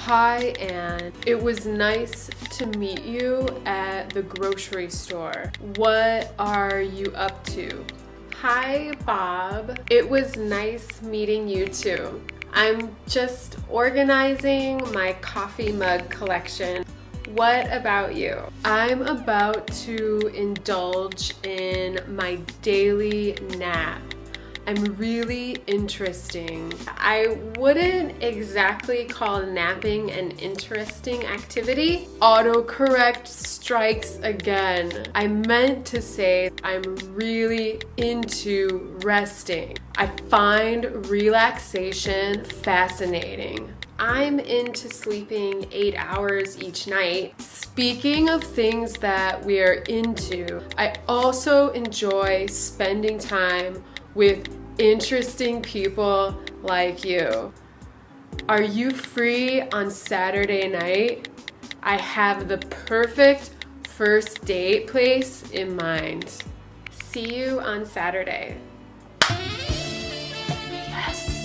Hi, Anne. It was nice to meet you at the grocery store. What are you up to? Hi, Bob. It was nice meeting you too. I'm just organizing my coffee mug collection. What about you? I'm about to indulge in my daily nap. I'm really interesting. I wouldn't exactly call napping an interesting activity. Autocorrect strikes again. I meant to say I'm really into resting. I find relaxation fascinating. I'm into sleeping 8 hours each night. Speaking of things that we're into, I also enjoy spending time with interesting people like you. Are you free on Saturday night? I have the perfect first date place in mind. See you on Saturday. Yes.